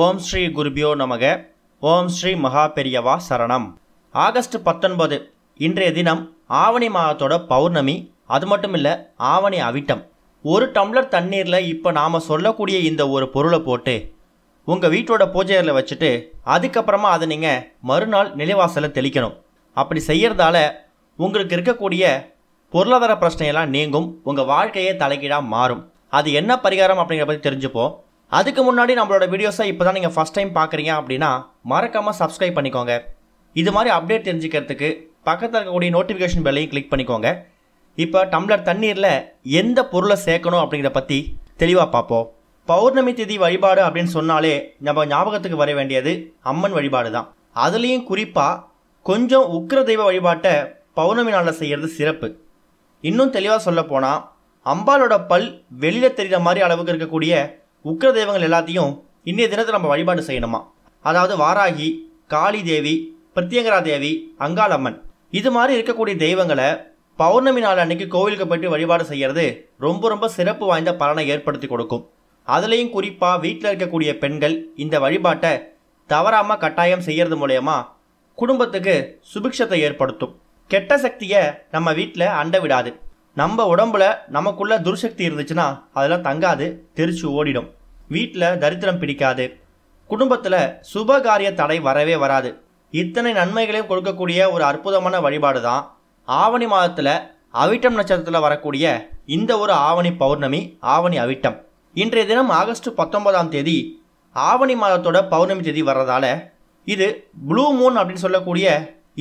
ஓம் ஸ்ரீ குருபியோ நமக. ஓம் ஸ்ரீ மகா பெரியவா சரணம். ஆகஸ்ட் 19 இன்றைய தினம் ஆவணி மாதத்தோட பௌர்ணமி. அது மட்டும் இல்லை, ஆவணி அவிட்டம். ஒரு டம்ளர் தண்ணீரில் இப்போ நாம் சொல்லக்கூடிய இந்த ஒரு பொருளை போட்டு உங்கள் வீட்டோட பூஜையில் வச்சுட்டு அதுக்கப்புறமா அதை நீங்கள் மறுநாள் நிலைவாசலில் தெளிக்கணும். அப்படி செய்கிறதால உங்களுக்கு இருக்கக்கூடிய பொருளாதார பிரச்சனையெல்லாம் நீங்கும், உங்கள் வாழ்க்கையே தலைகீழாக மாறும். அது என்ன பரிகாரம் அப்படிங்கிற பற்றி தெரிஞ்சுப்போம். அதுக்கு முன்னாடி நம்மளோட வீடியோஸை இப்போ தான் நீங்கள் ஃபஸ்ட் டைம் பார்க்குறீங்க அப்படின்னா மறக்காமல் சப்ஸ்கிரைப் பண்ணிக்கோங்க. இது மாதிரி அப்டேட் தெரிஞ்சுக்கிறதுக்கு பக்கத்தில் இருக்கக்கூடிய நோட்டிஃபிகேஷன் பெல்லையும் கிளிக் பண்ணிக்கோங்க. இப்போ டம்ளர் தண்ணீரில் எந்த பொருளை சேர்க்கணும் அப்படிங்கிற பற்றி தெளிவாக பார்ப்போம். பௌர்ணமி திதி வழிபாடு அப்படின்னு சொன்னாலே நம்ம ஞாபகத்துக்கு வர வேண்டியது அம்மன் வழிபாடு தான். அதுலேயும் குறிப்பாக கொஞ்சம் உக்கிர தெய்வ வழிபாட்டை பௌர்ணமி நாளில் செய்கிறது சிறப்பு. இன்னும் தெளிவாக சொல்ல போனால் அம்பாலோட பல் வெளியில் தெரிகிற மாதிரி அளவுக்கு இருக்கக்கூடிய உக்கிர தெய்வங்கள் எல்லாத்தையும் இன்றைய தினத்தில் நம்ம வழிபாடு செய்யணுமா. அதாவது வாராகி, காளி தேவி, பிரத்யங்கரா தேவி, அங்காளம்மன், இது மாதிரி இருக்கக்கூடிய தெய்வங்களை பௌர்ணமி நாள் அன்னைக்கு கோவிலுக்கு போய்ட்டு வழிபாடு செய்கிறது ரொம்ப ரொம்ப சிறப்பு வாய்ந்த பலனை ஏற்படுத்தி கொடுக்கும். அதுலேயும் குறிப்பாக வீட்டில் இருக்கக்கூடிய பெண்கள் இந்த வழிபாட்டை தவறாமல் கட்டாயம் செய்கிறது மூலயமா குடும்பத்துக்கு சுபிக்ஷத்தை ஏற்படுத்தும். கெட்ட சக்தியை நம்ம வீட்டில் அண்ட விடாது. நம்ம உடம்புல நமக்குள்ள துர்சக்தி இருந்துச்சுன்னா அதெல்லாம் தங்காது, தெரிச்சு ஓடிடும். வீட்டில் தரித்திரம் பிடிக்காது, குடும்பத்தில் சுபகாரிய தடை வரவே வராது. இத்தனை நன்மைகளையும் கொடுக்கக்கூடிய ஒரு அற்புதமான வழிபாடு தான் ஆவணி மாதத்தில் அவிட்டம் நட்சத்திரத்தில் வரக்கூடிய இந்த ஒரு ஆவணி பௌர்ணமி, ஆவணி அவிட்டம். இன்றைய தினம் ஆகஸ்ட் 19 ஆவணி மாதத்தோட பௌர்ணமி தேதி வர்றதால இது ப்ளூ மூன் அப்படின்னு சொல்லக்கூடிய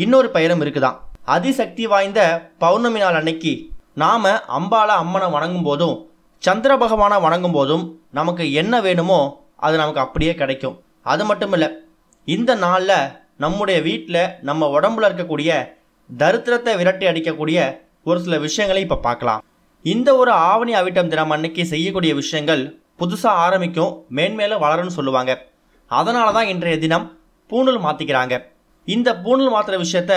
இன்னொரு பெயரும் இருக்குதான். அதிசக்தி வாய்ந்த பௌர்ணமி நாள் அன்னைக்கு நாம் அம்பாளை அம்மனை வணங்கும் போதும் சந்திர பகவானை வணங்கும் போதும் நமக்கு என்ன வேணுமோ அது நமக்கு அப்படியே கிடைக்கும். அது மட்டும் இல்லை, இந்த நாளில் நம்முடைய வீட்டில் நம்ம உடம்புல இருக்கக்கூடிய தரித்திரத்தை விரட்டி அடிக்கக்கூடிய ஒரு சில விஷயங்களை இப்போ பார்க்கலாம். இந்த ஒரு ஆவணி அவிட்டம் தினம் அன்னைக்கு செய்யக்கூடிய விஷயங்கள் புதுசாக ஆரம்பிக்கும், மேன்மேலும் வளரும்னு சொல்லுவாங்க. அதனால தான் இன்றைய தினம் பூணூல் மாற்றிக்கிறாங்க. இந்த பூணூல் மாற்றுற விஷயத்த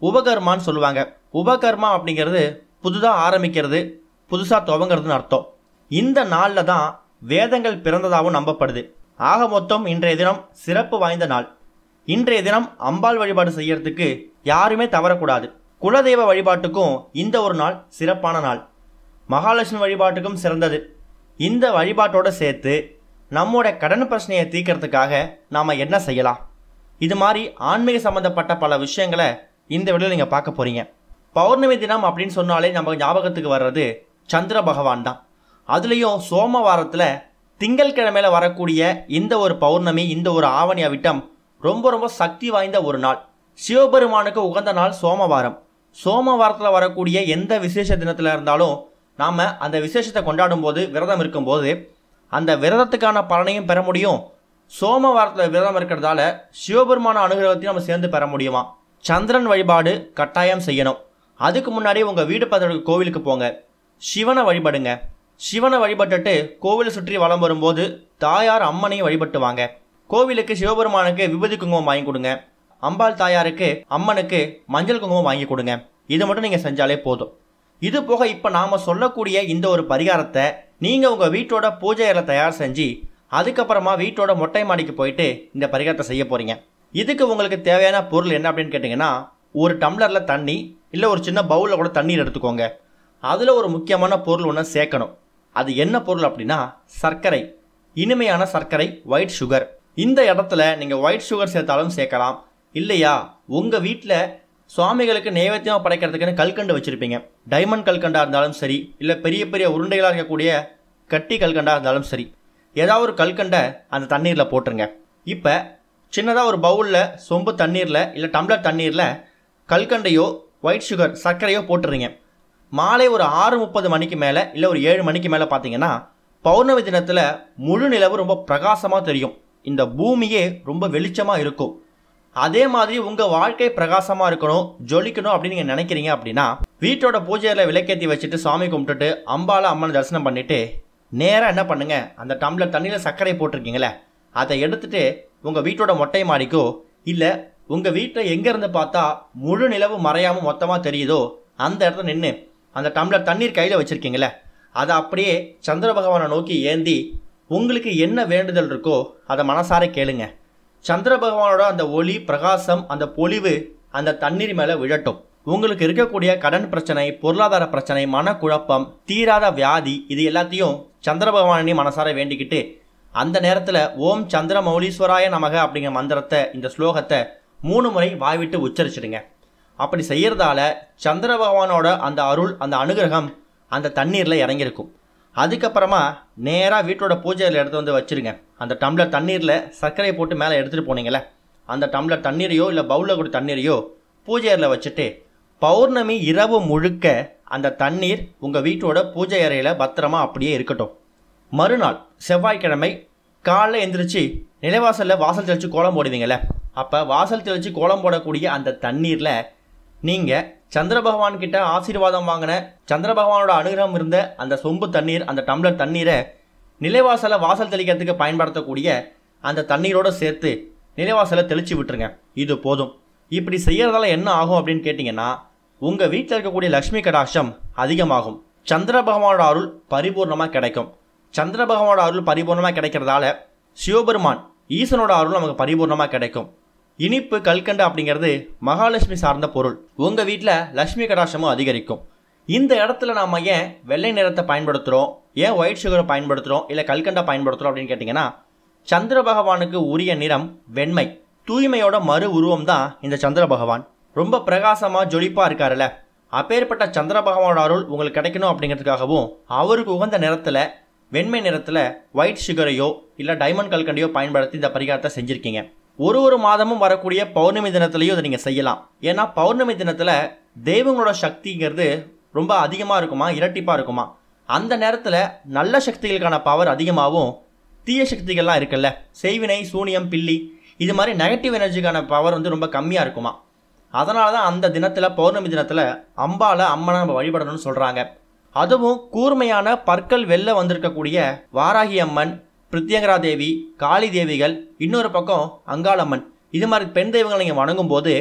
உபகர்மான்னு சொல்லுவாங்க. உபகர்மா அப்படிங்கிறது புதுதாக ஆரம்பிக்கிறது, புதுசாக துவங்கிறதுன்னு அர்த்தம். இந்த நாளில் தான் வேதங்கள் பிறந்ததாகவும் நம்பப்படுது. ஆக மொத்தம் இன்றைய தினம் சிறப்பு வாய்ந்த நாள். இன்றைய தினம் அம்பாள் வழிபாடு செய்யறதுக்கு யாருமே தவறக்கூடாது. குலதெய்வ வழிபாட்டுக்கும் இந்த ஒரு நாள் சிறப்பான நாள். மகாலட்சுமி வழிபாட்டுக்கும் சிறந்தது. இந்த வழிபாட்டோடு சேர்த்து நம்மோட கடன் பிரச்சனையை தீர்க்கறதுக்காக நாம் என்ன செய்யலாம், இது மாதிரி ஆன்மீக சம்மந்தப்பட்ட பல விஷயங்களை இந்த வீடியோவில் நீங்கள் பார்க்க போகிறீங்க. பௌர்ணமி தினம் அப்படின்னு சொன்னாலே நம்ம ஞாபகத்துக்கு வர்றது சந்திர பகவான் தான். அதுலேயும் சோமவாரத்தில் திங்கட்கிழமையில் வரக்கூடிய இந்த ஒரு பௌர்ணமி, இந்த ஒரு ஆவணி அவிட்டம் ரொம்ப ரொம்ப சக்தி வாய்ந்த ஒரு நாள். சிவபெருமானுக்கு உகந்த நாள் சோமவாரம். சோமவாரத்தில் வரக்கூடிய எந்த விசேஷ தினத்தில் இருந்தாலும் நாம் அந்த விசேஷத்தை கொண்டாடும் போது, விரதம் இருக்கும்போது அந்த விரதத்துக்கான பலனையும் பெற முடியும். சோமவாரத்தில் விரதம் இருக்கிறதால சிவபெருமான அனுகிரகத்தையும் நம்ம சேர்ந்து பெற முடியுமா. சந்திரன் வழிபாடு கட்டாயம் செய்யணும். அதுக்கு முன்னாடி உங்கள் வீடு பக்கத்தில் கோவிலுக்கு போங்க, சிவனை வழிபடுங்க. சிவனை வழிபட்டுட்டு கோவிலை சுற்றி வலம் வரும்போது தாயார் அம்மனையும் வழிபட்டு வாங்க. கோவிலுக்கு சிவபெருமானுக்கு விபூதி குங்குமம் வாங்கி கொடுங்க. அம்பாள் தாயாருக்கு, அம்மனுக்கு மஞ்சள் குங்குமம் வாங்கி கொடுங்க. இது மட்டும் நீங்கள் செஞ்சாலே போதும். இது போக இப்போ நாம் சொல்லக்கூடிய இந்த ஒரு பரிகாரத்தை நீங்கள் உங்கள் வீட்டோட பூஜை அறை தயார் செஞ்சு அதுக்கப்புறமா வீட்டோட மொட்டை மாடிக்கு போயிட்டு இந்த பரிகாரத்தை செய்ய போகிறீங்க. இதுக்கு உங்களுக்கு தேவையான பொருள் என்ன அப்படின்னு கேட்டிங்கன்னா, ஒரு டம்ளரில் தண்ணி இல்லை ஒரு சின்ன பவுலில் கூட தண்ணீர் எடுத்துக்கோங்க. அதில் ஒரு முக்கியமான பொருள் ஒன்று சேர்க்கணும். அது என்ன பொருள் அப்படின்னா சர்க்கரை, இனிமையான சர்க்கரை, ஒயிட் சுகர். இந்த இடத்துல நீங்கள் ஒயிட் சுகர் சேர்த்தாலும் சேர்க்கலாம். இல்லையா, உங்கள் வீட்டில் சுவாமிகளுக்கு நைவேத்தியமாக படைக்கிறதுக்குன்னு கல்கண்டு வச்சுருப்பீங்க. டைமண்ட் கல்கண்டாக இருந்தாலும் சரி, இல்லை பெரிய பெரிய உருண்டைகளாக இருக்கக்கூடிய கட்டி கல்கண்டாக இருந்தாலும் சரி, ஏதாவது ஒரு கல்கண்டை அந்த தண்ணீரில் போட்டுருங்க. இப்போ சின்னதாக ஒரு பவுலில் சொம்பு தண்ணீரில் இல்லை டம்ளர் தண்ணீரில் கல்கண்டையோ ஒயிட் சுகர் சர்க்கரையோ போட்டுறீங்க. மாலை ஒரு 6:30 மணிக்கு மேலே இல்லை ஒரு 7 மணிக்கு மேலே பார்த்தீங்கன்னா பௌர்ணமி தினத்தில் முழு நிலவு ரொம்ப பிரகாசமாக தெரியும். இந்த பூமியே ரொம்ப வெளிச்சமாக இருக்கும். அதே மாதிரி உங்கள் வாழ்க்கை பிரகாசமாக இருக்கணும், ஜொலிக்கணும் அப்படின்னு நீங்கள் நினைக்கிறீங்க அப்படின்னா வீட்டோட பூஜையில் விளக்கேற்றி வச்சுட்டு சாமி கும்பிட்டுட்டு அம்பாளை அம்மனை தரிசனம் பண்ணிவிட்டு நேராக என்ன பண்ணுங்கள், அந்த டம்ளர் தண்ணியில் சர்க்கரை போட்டிருக்கீங்களே அதை எடுத்துகிட்டு உங்கள் வீட்டோட மொட்டை மாடிக்கோ இல்லை உங்கள் வீட்டில் எங்கேருந்து பார்த்தா முழு நிலவு மறையாமல் மொத்தமாக தெரியுதோ அந்த இடத்துல நின்று அந்த டம்ளர் தண்ணீர் கையில் வச்சுருக்கீங்களே அதை அப்படியே சந்திர பகவானை நோக்கி ஏந்தி உங்களுக்கு என்ன வேண்டுதல் இருக்கோ அதை மனசார கேளுங்க. சந்திர பகவானோட அந்த ஒளி பிரகாசம் அந்த பொலிவு அந்த தண்ணீர் மேலே விழட்டும். உங்களுக்கு இருக்கக்கூடிய கடன் பிரச்சனை, பொருளாதார பிரச்சனை, மனக்குழப்பம், தீராத வியாதி, இது எல்லாத்தையும் சந்திர பகவானே மனசார வேண்டிக்கிட்டு அந்த நேரத்தில் ஓம் சந்திர மௌலீஸ்வராய நமக அப்படிங்கிற மந்திரத்தை, இந்த ஸ்லோகத்தை 3 முறை வாய்விட்டு உச்சரிச்சிடுங்க. அப்படி செய்யறதால சந்திர பகவானோட அந்த அருள், அந்த அனுகிரகம் அந்த தண்ணீரில் இறங்கியிருக்கும். அதுக்கப்புறமா நேராக வீட்டோட பூஜையில் எடுத்து வந்து வச்சுருங்க. அந்த டம்ளர் தண்ணீரில் சர்க்கரை போட்டு மேலே எடுத்துகிட்டு போனீங்களே, அந்த டம்ளர் தண்ணீரையோ இல்லை பவுலில் கூட தண்ணீரையோ பூஜையில் வச்சுட்டு பௌர்ணமி இரவு முழுக்க அந்த தண்ணீர் உங்கள் வீட்டோட பூஜை அறையில் பத்திரமா அப்படியே இருக்கட்டும். மறுநாள் செவ்வாய்க்கிழமை காலைல எந்திரிச்சு நிலைவாசலில் வாசல் தெளித்து கோலம் போடுவீங்களே, அப்போ வாசல் தெளித்து கோலம் போடக்கூடிய அந்த தண்ணீரில் நீங்கள் சந்திர பகவான்கிட்ட ஆசீர்வாதம் வாங்கின, சந்திர பகவானோட அனுகிரகம் இருந்த அந்த சொம்பு தண்ணீர், அந்த டம்ளர் தண்ணீரை நிலைவாசலை வாசல் தெளிக்கிறதுக்கு பயன்படுத்தக்கூடிய அந்த தண்ணீரோடு சேர்த்து நிலைவாசலை தெளித்து விட்டுருங்க. இது போதும். இப்படி செய்யறதால என்ன ஆகும் அப்படின்னு கேட்டிங்கன்னா, உங்கள் வீட்டில் இருக்கக்கூடிய லக்ஷ்மி கடாட்சம் அதிகமாகும். சந்திர பகவானோட அருள் பரிபூர்ணமாக கிடைக்கும். சந்திர பகவானோட அருள் பரிபூர்ணமாக கிடைக்கிறதால சிவபெருமான் ஈசனோட அருள் நமக்கு பரிபூர்ணமாக கிடைக்கும். இனிப்பு கல்கண்டு அப்படிங்கிறது மகாலட்சுமி சார்ந்த பொருள். உங்கள் வீட்டில் லக்ஷ்மி கடாட்சமும் அதிகரிக்கும். இந்த இடத்துல நாம் ஏன் வெள்ளை நிறத்தை பயன்படுத்துகிறோம், ஏன் ஒயிட் சுகரை பயன்படுத்துகிறோம், இல்லை கல்கண்டை பயன்படுத்துகிறோம் அப்படின்னு கேட்டிங்கன்னா, சந்திர பகவானுக்கு உரிய நிறம் வெண்மை, தூய்மையோட மறு உருவம் தான் இந்த சந்திர பகவான். ரொம்ப பிரகாசமாக ஜொலிப்பாக இருக்காருல்ல, அப்பேற்பட்ட சந்திர பகவானோட அருள் உங்களுக்கு கிடைக்கணும் அப்படிங்கிறதுக்காகவும் அவருக்கு உகந்த நிறத்தில், வெண்மை நிறத்தில் ஒயிட் சுகரையோ இல்லை டைமண்ட் கல்கண்டையோ பயன்படுத்தி இந்த பரிகாரத்தை செஞ்சுருக்கீங்க. ஒரு மாதமும் வரக்கூடிய பௌர்ணமி தினத்துலையும் இதை நீங்கள் செய்யலாம். ஏன்னா பௌர்ணமி தினத்தில் தெய்வங்களோட சக்திங்கிறது ரொம்ப அதிகமாக இருக்குமா, இரட்டிப்பாக இருக்குமா. அந்த நேரத்தில் நல்ல சக்திகளுக்கான பவர் அதிகமாகவும், தீய சக்திகள்லாம் இருக்குல்ல, செய்வினை, சூனியம், பில்லி, இது மாதிரி நெகட்டிவ் எனர்ஜிக்கான பவர் ரொம்ப கம்மியாக இருக்குமா. அதனால தான் அந்த தினத்தில், பௌர்ணமி தினத்தில் அம்பாவை, அம்மனை நம்ம வழிபடணும்னு சொல்கிறாங்க. அதுவும் கூர்மையான பற்கள் வெளில வந்திருக்கக்கூடிய வாராகி அம்மன், பிரித்யங்கரா தேவி, காளி தேவிகள், இன்னொரு பக்கம் அங்காளம்மன், இது மாதிரி பெண் தெய்வங்களை நீங்கள் வணங்கும் போது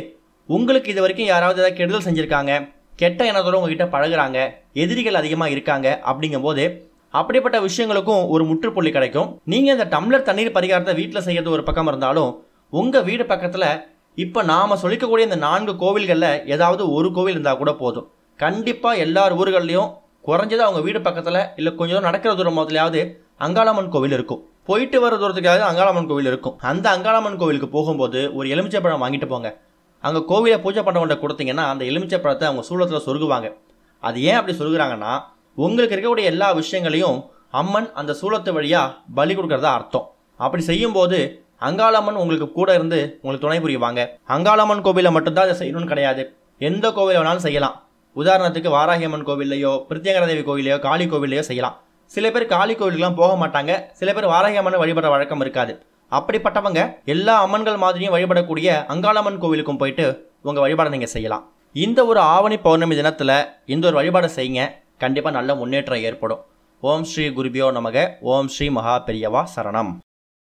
உங்களுக்கு இது வரைக்கும் யாராவது ஏதாவது கெடுதல் செஞ்சுருக்காங்க, கெட்ட எண்ணத்தோடு உங்ககிட்ட பழகுறாங்க, எதிரிகள் அதிகமாக இருக்காங்க அப்படிங்கும்போது அப்படிப்பட்ட விஷயங்களுக்கும் ஒரு முற்றுப்புள்ளி கிடைக்கும். நீங்கள் இந்த டம்ளர் தண்ணீர் பரிகாரத்தை வீட்டில் செய்யறது ஒரு பக்கம் இருந்தாலும், உங்கள் வீடு பக்கத்தில் இப்போ நாம் சொல்லிக்கக்கூடிய இந்த 4 கோவில்களில் ஏதாவது ஒரு கோவில் இருந்தால் கூட போதும். கண்டிப்பாக எல்லார் ஊர்கள்லையும் குறைஞ்சது அவங்க வீடு பக்கத்தில் இல்லை கொஞ்சம் தூரம் நடக்கிற தூரம் முதலையாவது அங்காளம்மன் கோவில் இருக்கும். போயிட்டு வர தூரத்துக்காவது அங்காளம்மன் கோவில் இருக்கும். அந்த அங்காளம்மன் கோவிலுக்கு போகும்போது ஒரு எலுமிச்சை பழம் வாங்கிட்டு போங்க. அங்கே கோவிலை பூஜை பண்ணவன்ட்ட கொடுத்தீங்கன்னா அந்த எலுமிச்சை பழத்தை அவங்க சூலத்தில் சொருகுவாங்க. அது ஏன் அப்படி சொருகுறாங்கன்னா, உங்களுக்கு இருக்கக்கூடிய எல்லா விஷயங்களையும் அம்மன் அந்த சூலத்து வழியாக பலி கொடுக்கறதா அர்த்தம். அப்படி செய்யும்போது அங்காளம்மன் உங்களுக்கு கூட இருந்து உங்களுக்கு துணை புரிவாங்க. அங்காளம்மன் கோவிலில் மட்டும்தான் அதை செய்யணும்னு கிடையாது, எந்த கோவிலை வேணாலும் செய்யலாம். உதாரணத்துக்கு வாராகி அம்மன் கோவில்லையோ, பிரித்யங்கரா தேவி கோவிலையோ, காளி கோவிலையோ செய்யலாம். சில பேர் காளி கோவிலுக்குலாம் போக மாட்டாங்க, சில பேர் வாராகி அம்மனை வழிபடுற வழக்கம் இருக்காது. அப்படிப்பட்டவங்க எல்லா அம்மன்கள் மாதிரியும் வழிபடக்கூடிய அங்காளம்மன் கோவிலுக்கும் போயிட்டு உங்கள் வழிபாடை நீங்கள் செய்யலாம். இந்த ஒரு ஆவணி பௌர்ணமி தினத்தில் இந்த ஒரு வழிபாடை செய்யுங்க, கண்டிப்பாக நல்ல முன்னேற்றம் ஏற்படும். ஓம் ஸ்ரீ குருபியோ நமக. ஓம் ஸ்ரீ மகா பெரியவா சரணம்.